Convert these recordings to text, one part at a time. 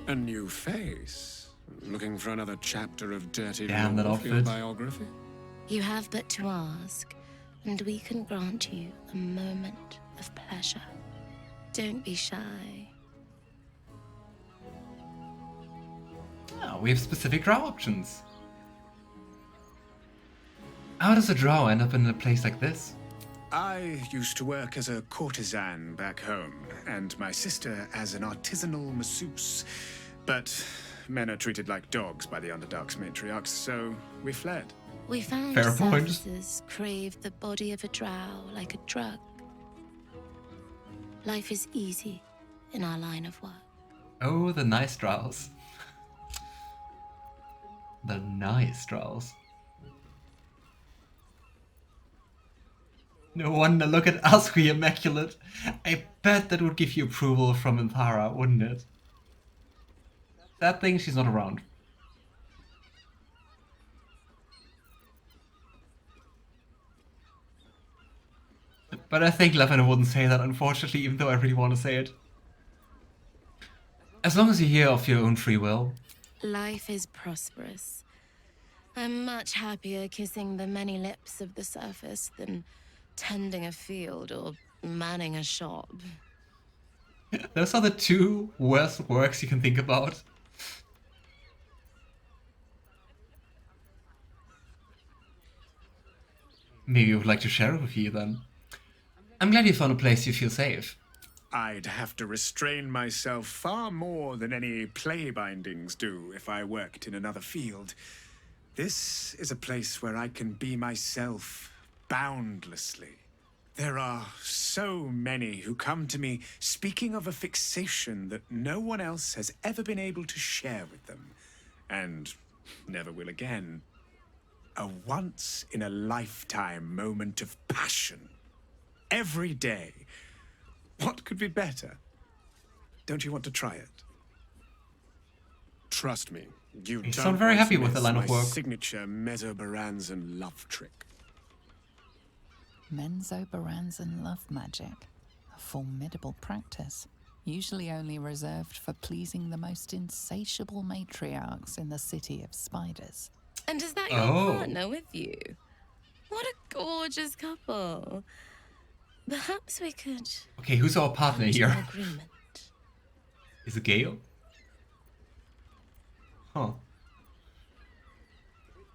A new face? Looking for another chapter of dirty Damn, that lore for your outfit. biography? You have but to ask, and we can grant you a moment of pleasure. Don't be shy. Oh, we have specific drow options. How does a drow end up in a place like this? I used to work as a courtesan back home, and my sister as an artisanal masseuse. But men are treated like dogs by the Underdark's matriarchs, so we fled. We found Fair point. surfaces craved the body of a drow like a drug. Life is easy in our line of work. Oh, the nice drows. The nice drows. No wonder, look at us, we immaculate. I bet that would give you approval from Minthara, wouldn't it? That thing, she's not around. But I think Lavender wouldn't say that, unfortunately, even though I really want to say it. As long as you're here of your own free will. Life is prosperous. I'm much happier kissing the many lips of the surface than tending a field or manning a shop. Those are the two worst works you can think about. Maybe you would like to share it with you then. I'm glad you found a place you feel safe. I'd have to restrain myself far more than any play bindings do if I worked in another field. This is a place where I can be myself boundlessly. There are so many who come to me speaking of a fixation that no one else has ever been able to share with them, and never will again. A once-in-a-lifetime moment of passion. Every day. What could be better? Don't you want to try it? Trust me, you You don't sound very want happy to with the miss line of my work. signature Mesobaranzan love trick. Menzoberranzan love magic. A formidable practice, usually only reserved for pleasing the most insatiable matriarchs in the City of Spiders. And is that your Oh. partner with you? What a gorgeous couple. Perhaps we could Okay, who's our partner come to an here? agreement. Is it Gale? Huh.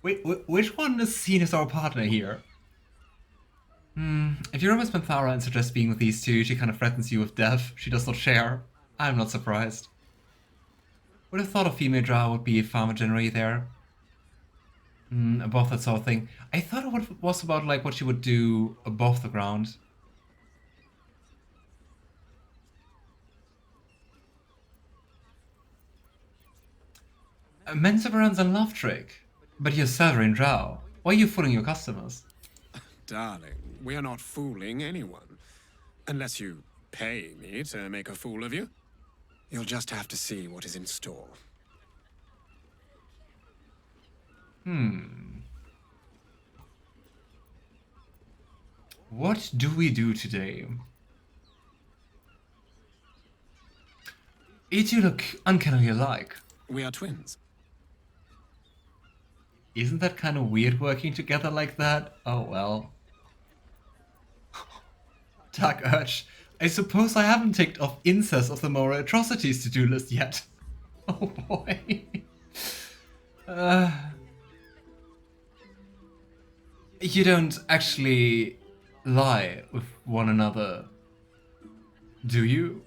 Wait, which one is seen as our partner here? If you romance Minthara and suggest being with these two, she kind of threatens you with death. She does not share. I'm not surprised. Would have thought a female drow would be far more generally there. Above that sort of thing. I thought it was about like what she would do above the ground. Menzoberran's a love trick. But you're Astarion drow. Why are you fooling your customers? Darling, we are not fooling anyone. Unless you pay me to make a fool of you. You'll just have to see what is in store. What do we do today? You two look uncannily alike. We are twins. Isn't that kind of weird working together like that? Oh well. Dark Urge. I suppose I haven't ticked off incest of the moral atrocities to-do list yet. Oh boy. You don't actually lie with one another, do you?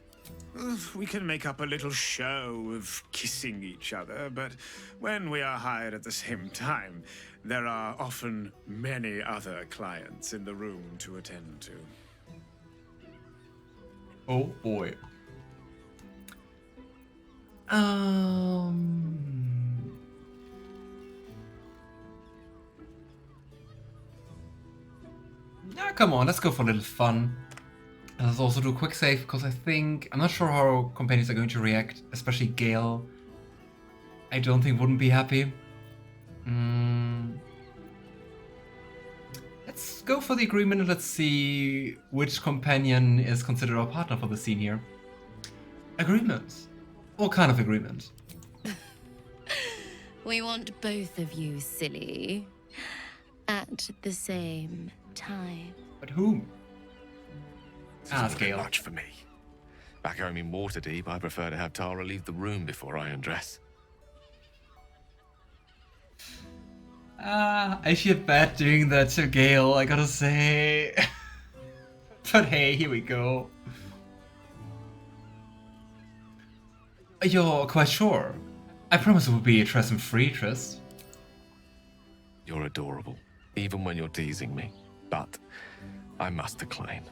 We can make up a little show of kissing each other, but when we are hired at the same time, there are often many other clients in the room to attend to. Oh boy. Yeah, come on, let's go for a little fun. And let's also do a quick save, because I'm not sure how companions are going to react, especially Gale. I don't think wouldn't be happy. Let's go for the agreement and let's see which companion is considered our partner for the scene here. Agreement. What kind of agreement? We want both of you, silly. At the same time. But whom? This Ah, is a bit Gale. much for me. Back home in Waterdeep, I prefer to have Tara leave the room before I undress. I feel bad doing that to Gale, I gotta say. But hey, here we go. You're quite sure? I promise it would be a Tristan-free tryst. You're adorable, even when you're teasing me. But I must decline.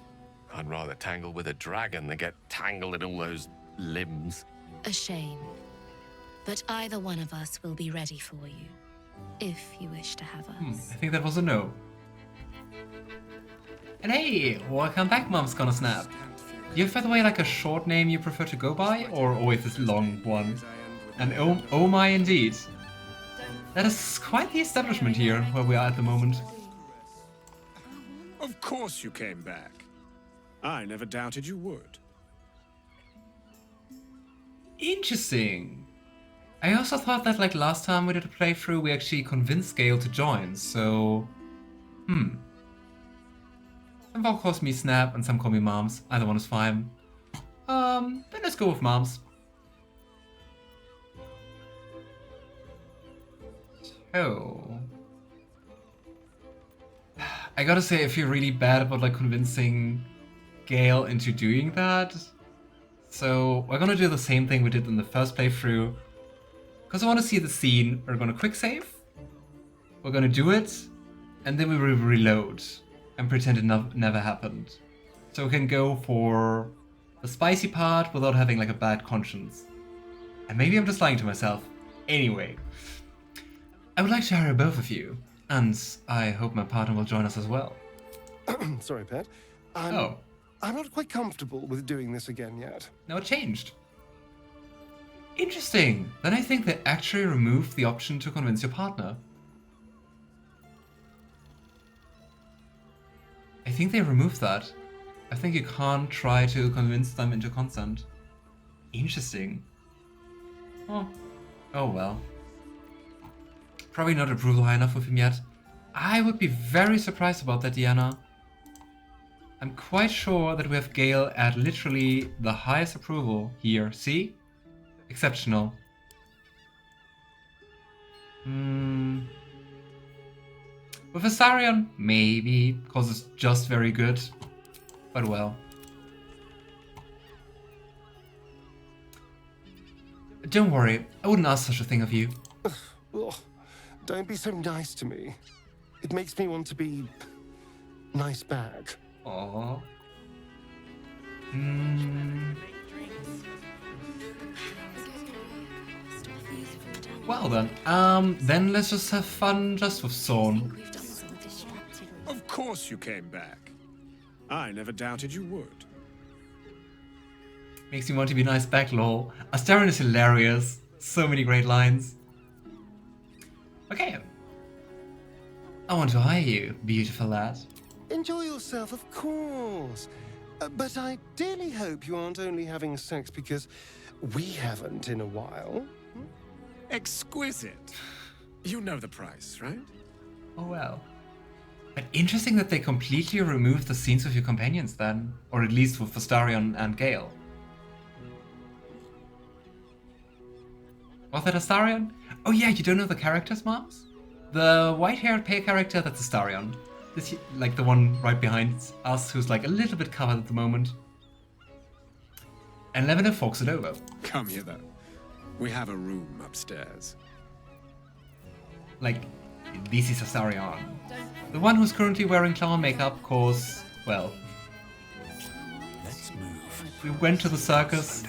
I'd rather tangle with a dragon than get tangled in all those limbs. A shame. But either one of us will be ready for you. If you wish to have us. I think that was a no. And hey, welcome back, Mom's Gonna Snap. Do you have, by the way, like a short name you prefer to go by, or always this long one? And oh my indeed. That is quite the establishment here, where we are at the moment. Of course you came back. I never doubted you would. Interesting. I also thought that like last time we did a playthrough, we actually convinced Gale to join, so... Some folk calls me Snap and some call me Moms. Either one is fine. Then let's go with Moms. So... I gotta say, I feel really bad about like convincing Gale into doing that. So we're gonna do the same thing we did in the first playthrough. Because I want to see the scene. We're gonna quick save. We're gonna do it. And then we will reload. And pretend it never happened. So we can go for the spicy part without having like a bad conscience. And maybe I'm just lying to myself. Anyway. I would like to hire both of you. And I hope my partner will join us as well. Sorry, Pet. Oh. I'm not quite comfortable with doing this again yet. No, it changed. Interesting. Then I think they actually removed the option to convince your partner. I think they removed that. I think you can't try to convince them into consent. Interesting. Oh well. Probably not approval high enough with him yet. I would be very surprised about that, Diana. I'm quite sure that we have Gale at literally the highest approval here. See? Exceptional. With Astarion, maybe, because it's just very good. But well. Don't worry, I wouldn't ask such a thing of you. Ugh, don't be so nice to me. It makes me want to be nice back. Aww. Well then let's just have fun just with Sorn. Of course you came back. I never doubted you would. Makes me want to be nice back, lol. Astarion is hilarious. So many great lines. Okay. I want to hire you, beautiful lad. Enjoy yourself, of course. But I dearly hope you aren't only having sex because we haven't in a while. Exquisite. You know the price, right? Oh well. But interesting that they completely removed the scenes with your companions then. Or at least with Astarion and Gale. Was that Astarion? Oh yeah, you don't know the characters, Moms? The white-haired pale character, that's Astarion. This, like the one right behind us, who's like a little bit covered at the moment. And Lavender forks it over. Come here, though. We have a room upstairs. Like, this is Astarion. The one who's currently wearing clown makeup, cause, well... Let's move. We went to the circus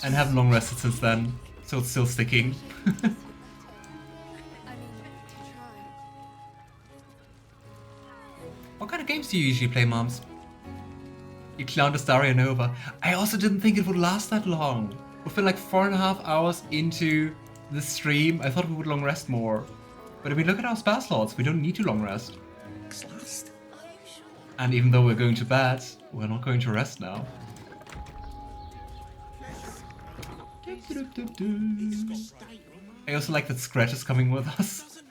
and haven't long rested since then, so it's still sticking. What kind of games do you usually play, Moms? You clowned Astarion over. I also didn't think it would last that long. We've been like 4.5 hours into the stream. I thought we would long rest more. But I mean, look at our spell slots. We don't need to long rest. And even though we're going to bed, we're not going to rest now. I also like that Scratch is coming with us.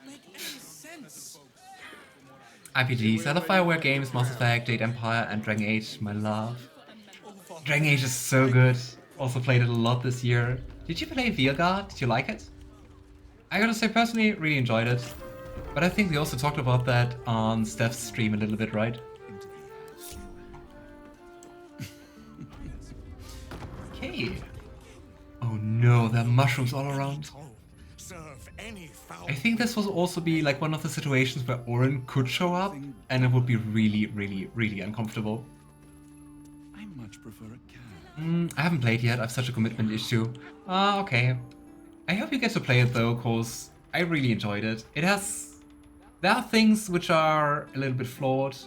RPGs. I love Fireware games, Mass Effect, Jade Empire, and Dragon Age, my love. Dragon Age is so good. Also played it a lot this year. Did you play Veilguard? Did you like it? I gotta say, personally, really enjoyed it. But I think we also talked about that on Steph's stream a little bit, right? Okay. Oh no, there are mushrooms all around. I think this will also be like one of the situations where Orin could show up, and it would be really, really, really uncomfortable. I much prefer a cat. I haven't played yet, I have such a commitment issue. Okay. I hope you get to play it though, cause I really enjoyed it. There are things which are a little bit flawed,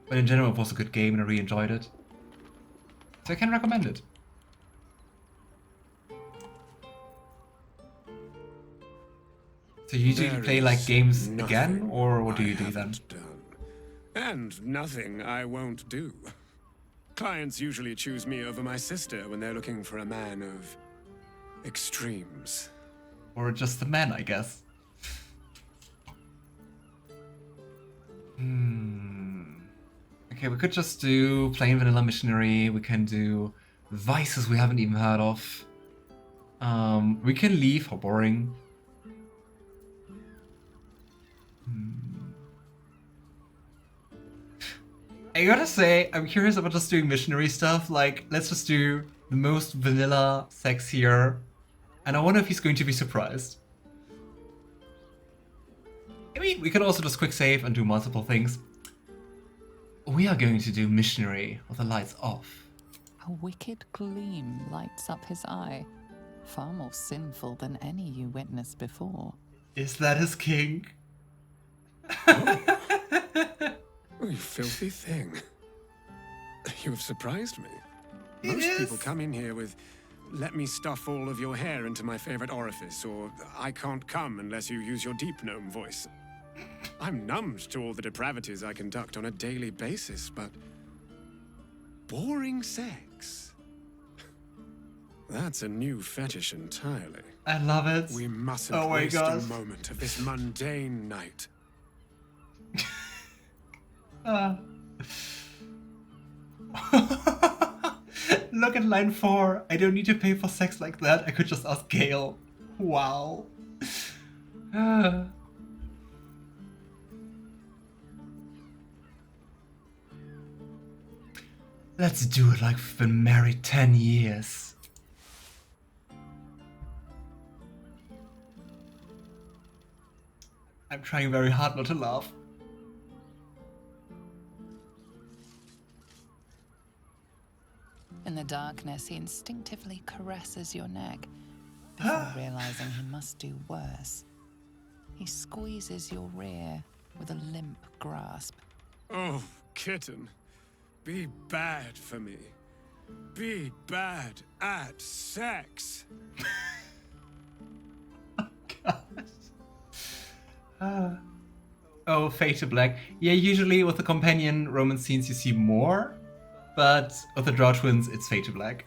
but in general it was a good game and I really enjoyed it. So I can recommend it. So you usually play like games again, or what do you do then? And nothing I won't do. Clients usually choose me over my sister when they're looking for a man of extremes. Or just the man, I guess. Okay, we could just do plain vanilla missionary. We can do vices we haven't even heard of. We can leave. How boring. I gotta say, I'm curious about just doing missionary stuff. Like, let's just do the most vanilla sex here. And I wonder if he's going to be surprised. I mean, we could also just quick save and do multiple things. We are going to do missionary with the lights off. A wicked gleam lights up his eye, far more sinful than any you witnessed before. Is that his kink? Oh, you filthy thing. You have surprised me. Most people come in here with, let me stuff all of your hair into my favorite orifice, or I can't come unless you use your deep gnome voice. I'm numbed to all the depravities I conduct on a daily basis, but boring sex? That's a new fetish entirely. I love it. We mustn't waste God. a moment of this mundane night. Look at line 4. I don't need to pay for sex like that. I could just ask Gale. Wow. Let's do it like we've been married 10 years. I'm trying very hard not to laugh. In the darkness, he instinctively caresses your neck before realizing he must do worse. He squeezes your rear with a limp grasp. Oh, kitten. Be bad for me. Be bad at sex. Oh, fade to black. Yeah, usually with the companion romance scenes you see more, but with the Drow twins it's fade to black.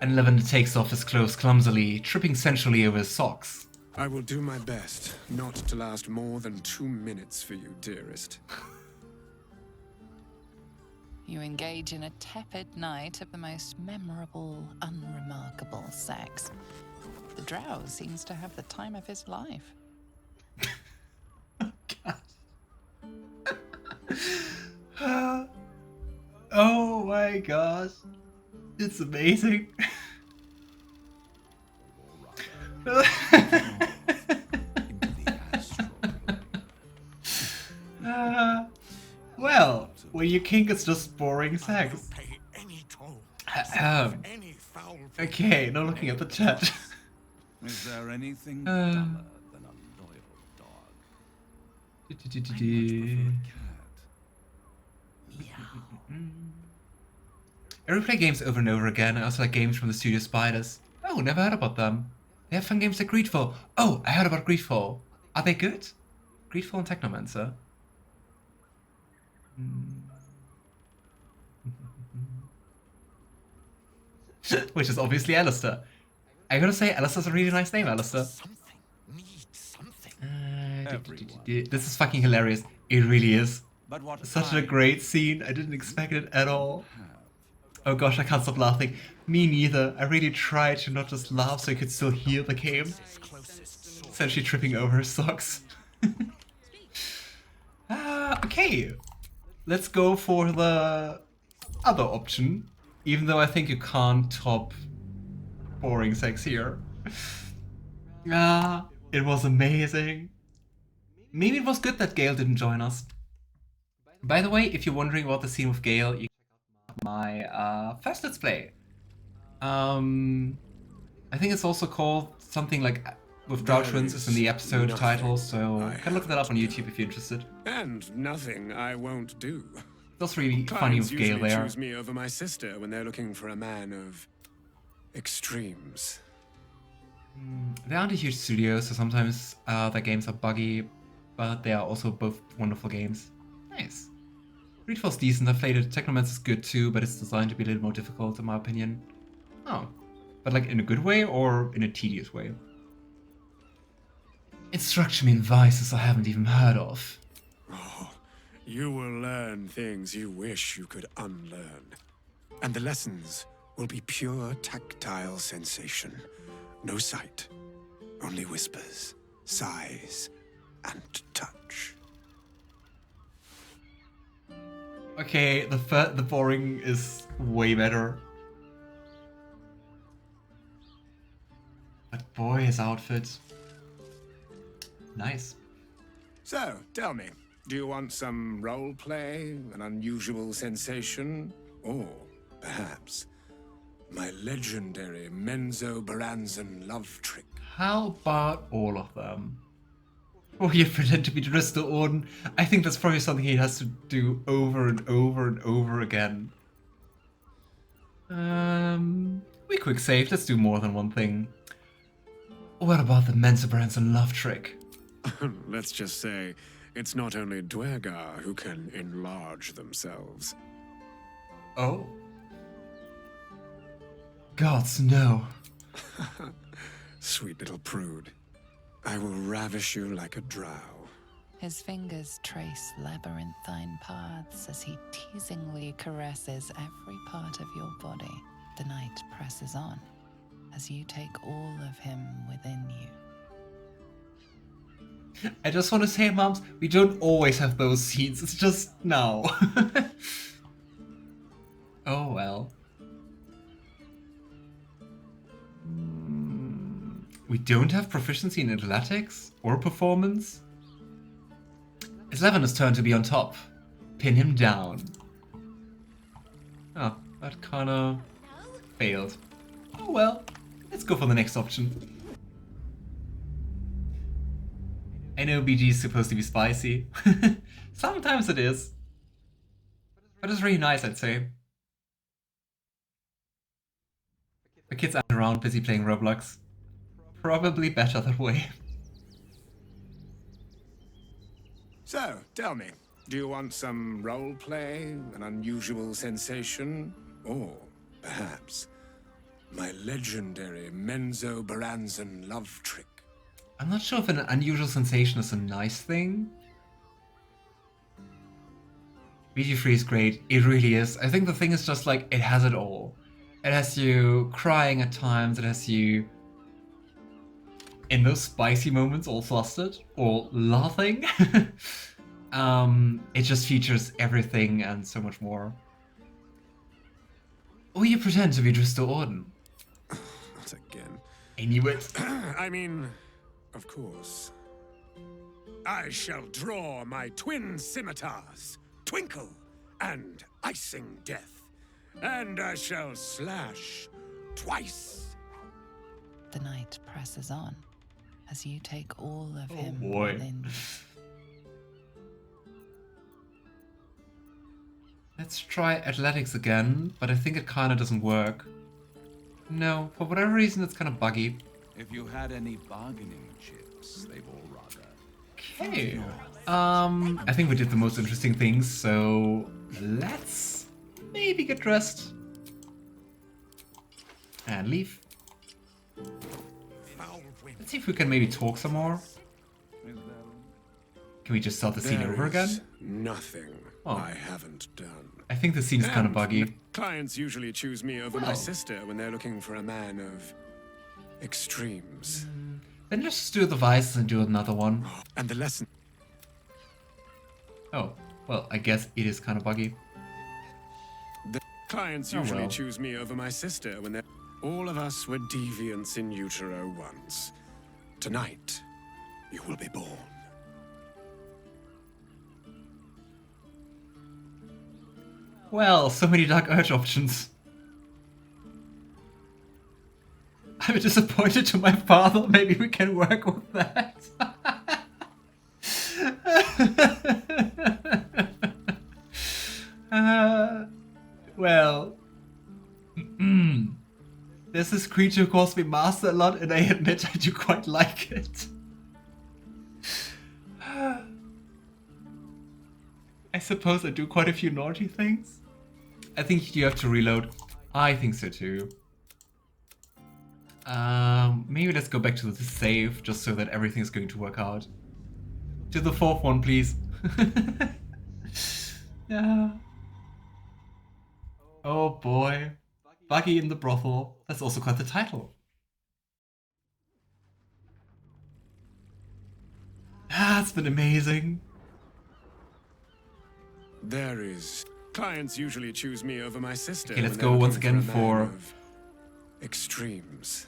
And Lavender takes off his clothes clumsily, tripping sensually over his socks. I will do my best not to last more than 2 minutes for you, dearest. You engage in a tepid night of the most memorable, unremarkable sex. The Drow seems to have the time of his life. Oh my gosh. It's amazing. Well, when your kink is just boring sex. Okay, now looking at the chat. Is there anything duller than a loyal dog? I much prefer a cat. I replay games over and over again. I also like games from the studio Spiders. Oh, never heard about them. They have fun games like Greedfall. Oh, I heard about Greedfall. Are they good? Greedfall and Technomancer. which is obviously Alistair. I gotta say, Alistair's a really nice name, Alistair. This is fucking hilarious. It really is. But what Such a great scene. I didn't expect it at all. Oh gosh, I can't stop laughing. Me neither. I really tried to not just laugh so I could still hear the game. Essentially tripping over her socks. Okay. Let's go for the other option. Even though I think you can't top boring sex here. It was amazing. Maybe it was good that Gale didn't join us. By the way, if you're wondering about the scene with Gale, you can check out my first Let's Play. I think it's also called something like with Drow Twins is in the episode title, so you can look that up on YouTube if you're interested. And nothing I won't do. That's really funny with Gale there. Choose me over my sister when they're looking for a man of extremes. They aren't a huge studio, so sometimes their games are buggy, but they are also both wonderful games. Nice. Readfall's decent, I've played it. Technomancer is good too, but it's designed to be a little more difficult in my opinion. Oh. But like in a good way or in a tedious way? Instruct me in vices I haven't even heard of. Oh, you will learn things you wish you could unlearn. And the lessons will be pure tactile sensation. No sight, only whispers, sighs, and touch. Okay, the boring is way better. But boy, his outfit. Nice. So, tell me, do you want some role play, an unusual sensation, or perhaps my legendary Menzo-Baranzan love trick? How about all of them? Or you pretend to be Dristo Orden? I think that's probably something he has to do over and over and over again. We quick save, let's do more than one thing. What about the Menzo-Baranzan love trick? Let's just say, it's not only Dwergar who can enlarge themselves. Oh? Gods, no. Sweet little prude. I will ravish you like a drow. His fingers trace labyrinthine paths as he teasingly caresses every part of your body. The night presses on as you take all of him within you. I just want to say, Moms, we don't always have those scenes, it's just now. Oh well. We don't have proficiency in athletics or performance. It's Levin's turn to be on top. Pin him down. Oh, that kinda failed. Oh well, let's go for the next option. I know BG is supposed to be spicy. Sometimes it is. But it's really nice, I'd say. The kids aren't around busy playing Roblox. Probably better that way. So, tell me, do you want some role play, an unusual sensation, or perhaps my legendary Menzo-Baranzan love trick? I'm not sure if an unusual sensation is a nice thing. BG3 is great, it really is. I think the thing is just like, it has it all. It has you crying at times, it has you in those spicy moments all flustered or laughing. It just features everything and so much more. Or you pretend to be Dristo Orden. Not again. I knew it. I mean, of course. I shall draw my twin scimitars, Twinkle and Icing Death, and I shall slash twice. The night presses on as you take all of him boy. within you. Let's try athletics again, but I think it kinda doesn't work. No, for whatever reason it's kinda buggy. If you had any bargaining chips, they've all rather. Okay. I think we did the most interesting things, so let's maybe get dressed. And leave. Let's see if we can maybe talk some more. Can we just start the scene over again? Nothing I haven't done. I think the scene is kind of buggy. Clients usually choose me over my sister when they're looking for a man of extremes. Then let's just do the vices and do another one. And the lesson. Oh, well, I guess it is kind of buggy. The clients usually choose me over my sister when they're... All of us were deviants in utero once. Tonight, you will be born. Well, so many Dark Urge options. I'm disappointed to my father. Maybe we can work with that. Well, there's this creature who calls me master a lot, and I admit I do quite like it. I suppose I do quite a few naughty things. I think you have to reload. I think so too. Maybe let's go back to the save, just so that everything is going to work out. To the fourth one, please. Yeah. Oh boy. Buggy in the brothel. That's also quite the title. Ah, it's been amazing. There is. Clients usually choose me over my sister. Okay, let's go once again for extremes.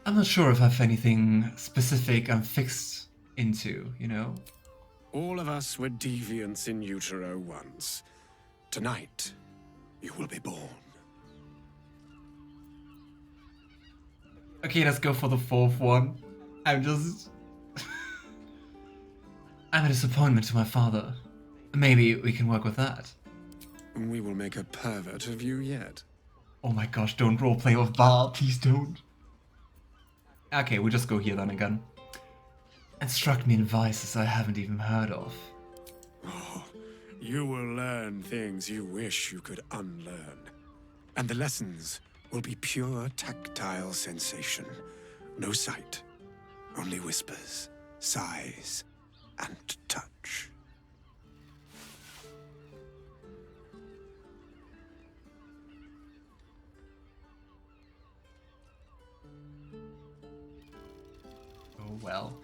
I'm not sure if I have anything specific I'm fixed into, you know? All of us were deviants in utero once. Tonight, you will be born. Okay, let's go for the fourth one. I'm a disappointment to my father. Maybe we can work with that. We will make a pervert of you yet. Oh my gosh, don't roleplay with Bar, please don't. Okay, we'll just go here then again. Instruct me in vices I haven't even heard of. Oh, you will learn things you wish you could unlearn. And the lessons will be pure tactile sensation. No sight, only whispers, sighs, and touch. Oh well.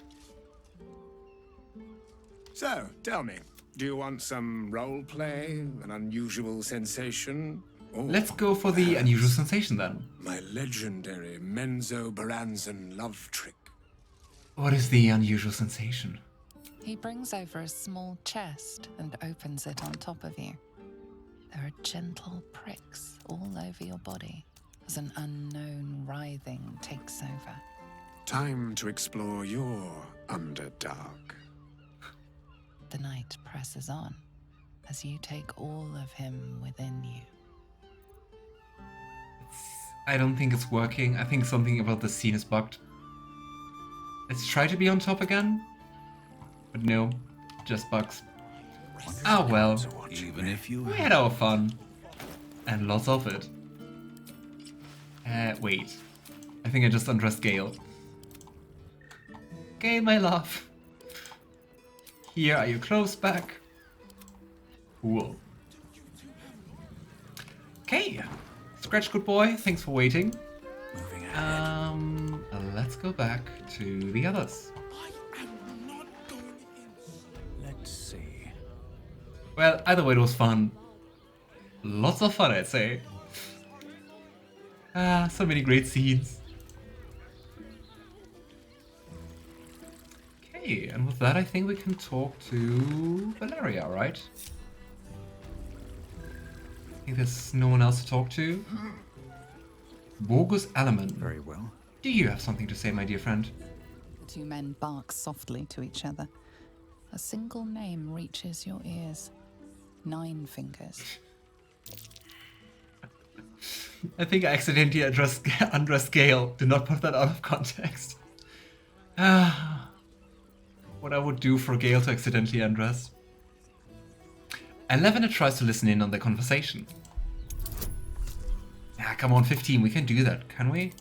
So, tell me, do you want some role play, an unusual sensation? Or Let's go for the unusual sensation then. my legendary Menzo-Baranzan love trick. What is the unusual sensation? He brings over a small chest and opens it on top of you. There are gentle pricks all over your body as an unknown writhing takes over. Time to explore your Underdark. The night presses on as you take all of him within you. I don't think it's working. I think something about the scene is bugged. Let's try to be on top again. But no, just bugs. Oh well. Even if you We had our fun. And lots of it. Wait. I think I just undressed Gale. Gale, my love. Here are your clothes back. Cool. Okay. Scratch, good boy. Thanks for waiting. moving ahead. Let's go back to the others. Let's see. Well, either way, it was fun. Lots of fun, I'd say. Ah, so many great scenes. Okay, and with that, I think we can talk to Valeria, right? I think there's no one else to talk to. Bogus Alaman. Very well. Do you have something to say, my dear friend? The two men bark softly to each other. A single name reaches your ears. 9 fingers. I think I accidentally undressed Gale. Do not put that out of context. What I would do for Gale to accidentally undress. And Lavender tries to listen in on the conversation. Ah, come on, 15. We can do that, can we?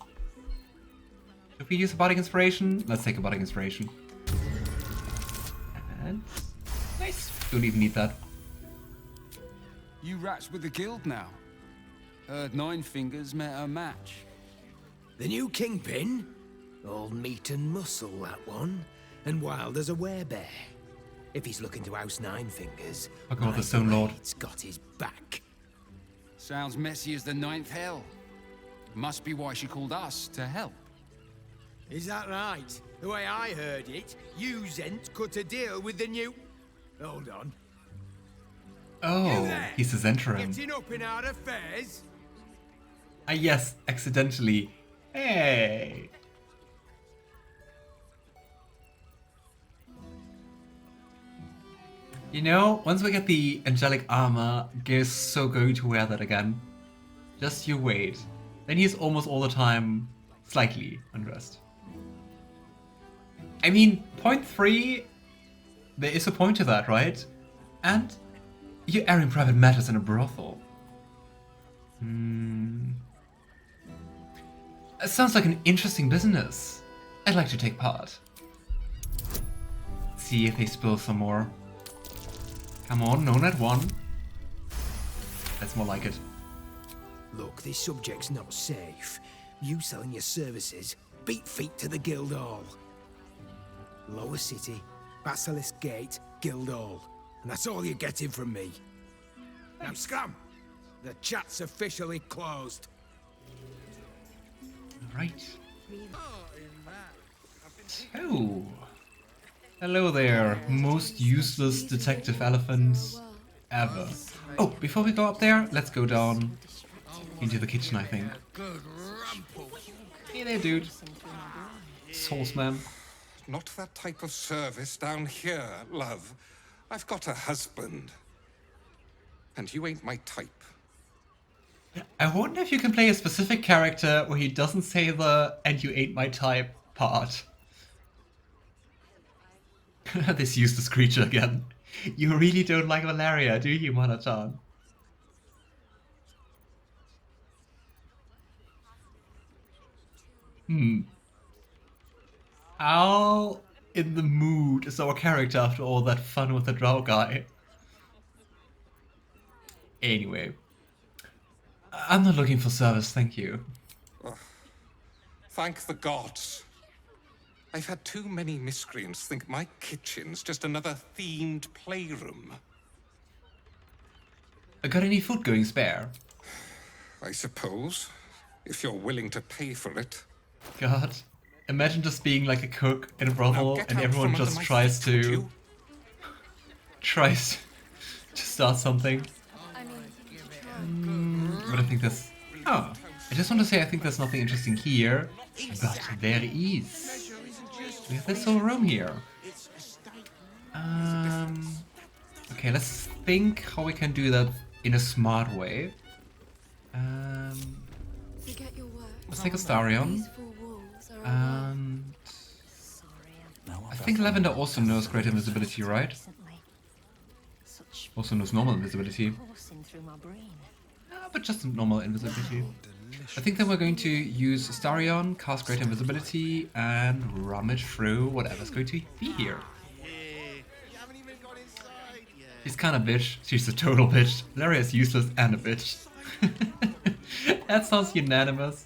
Should we use a Bardic Inspiration? Let's take a Bardic Inspiration. And... nice. Don't even need that. You rats with the guild now. Heard Nine Fingers met a match. The new kingpin? All meat and muscle, that one. And wild as a werebear. If he's looking to oust Nine Fingers, I'll go with the Stone Lord. It's got his back. Sounds messy as the ninth hell. Must be why she called us to help. Is that right? The way I heard it, you Zent cut a deal with the new... Hold on. Oh, he's a Zentrum. Getting up in our affairs? Ah, yes, accidentally. Hey! You know, once we get the angelic armor, Gail's so going to wear that again. Just you wait. Then he's almost all the time slightly undressed. I mean, point 3, there is a point to that, right? And you're airing private matters in a brothel. It sounds like an interesting business. I'd like to take part. See if they spill some more. Come on, no net 1. That's more like it. Look, this subject's not safe. You selling your services, beat feet to the guild hall. Lower City, Basilisk Gate, guild hall. And that's all you're getting from me. Now scram! The chat's officially closed. Right. Oh. Hello there, most useless detective elephant ever. Oh, before we go up there, let's go down into the kitchen, I think. Hey there, dude. Souls, man. Not that type of service down here, love. I've got a husband. And you ain't my type. I wonder if you can play a specific character where he doesn't say the "and you ain't my type" part. This useless creature again. You really don't like Valeria, do you, Manachan? How in the mood is our character after all that fun with the Drow guy? Anyway. I'm not looking for service, thank you. Thank the gods. I've had too many miscreants think my kitchen's just another themed playroom. Got any food going spare? I suppose, if you're willing to pay for it. God. Imagine just being like a cook in a brothel get and out everyone from under just my tries feet, would to... you? tries to start something. But I think that's... Oh, I just want to say I think there's nothing interesting here. But there is. We have this whole room here. Okay, let's think how we can do that in a smart way. Let's take Astarion. And... I think Lavender also knows great invisibility, right? Also knows normal invisibility. But just normal invisibility. I think that we're going to use Astarion, cast Great Invisibility, and rummage through whatever's going to be here. She's kind of bitch. She's a total bitch. Laria is useless and a bitch. That sounds unanimous.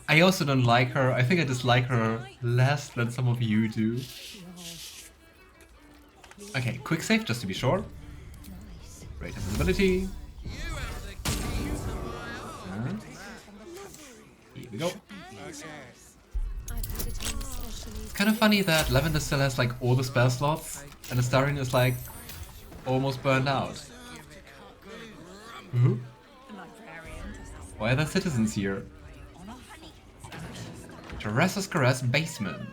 I also don't like her. I think I dislike her less than some of you do. Okay, quick save just to be sure. Great Invisibility. Here we go. It's kind of funny that Lavender still has like all the spell slots and Astarion is like almost burned out. Why are there citizens here? Teresa's Caress basement.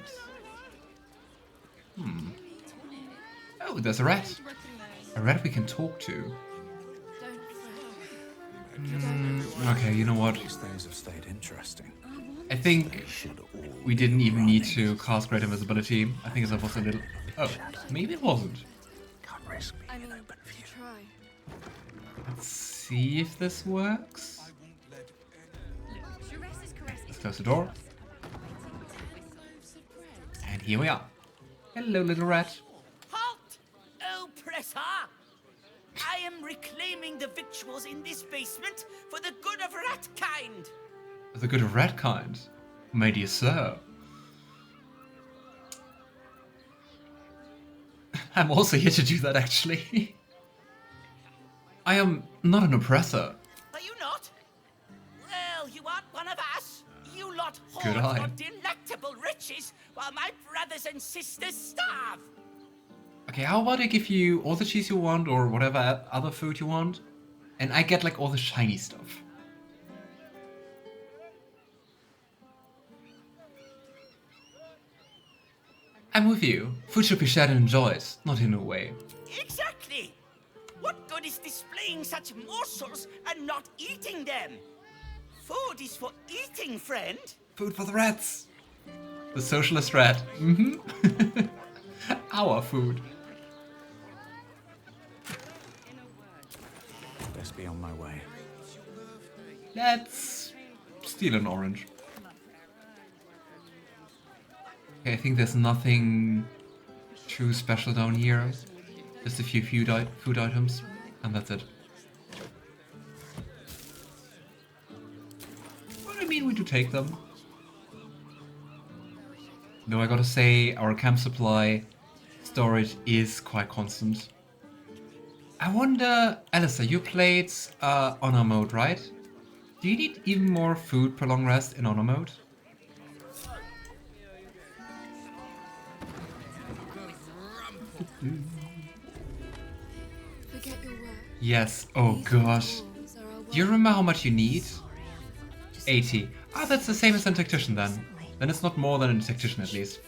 Oh, there's a rat. A rat we can talk to. Okay, you know what? These things have stayed interesting. I think we didn't even need to cast Great Invisibility. I think it was a little... Oh, maybe it wasn't. Can't risk being an open field. Let's see if this works. Let's close the door. And here we are. Hello, little rat. Halt, oppressor! I am reclaiming the victuals in this basement for the good of ratkind. For the good of ratkind, my dear sir. I'm also here to do that, actually. I am not an oppressor. Are you not? Well, you aren't one of us. You lot Good hoard eye. your delectable riches while my brothers and sisters starve. Okay, how about I give you all the cheese you want or whatever other food you want, and I get like all the shiny stuff. I'm with you. Food should be shared and enjoyed, not in a way. Exactly. What good is displaying such morsels and not eating them? Food is for eating, friend. Food for the rats. The socialist rat. Our food. Best be on my way. Let's steal an orange. Okay, I think there's nothing too special down here. Just a few food items, and that's it. But I mean, we do take them. Though I gotta say, our camp supply storage is quite constant. I wonder, Alistair, you played honor mode, right? Do you need even more food per long rest in honor mode? Yes, oh gosh. Do you remember how much you need? 80. Ah, that's the same as a tactician then. Then it's not more than a tactician at least.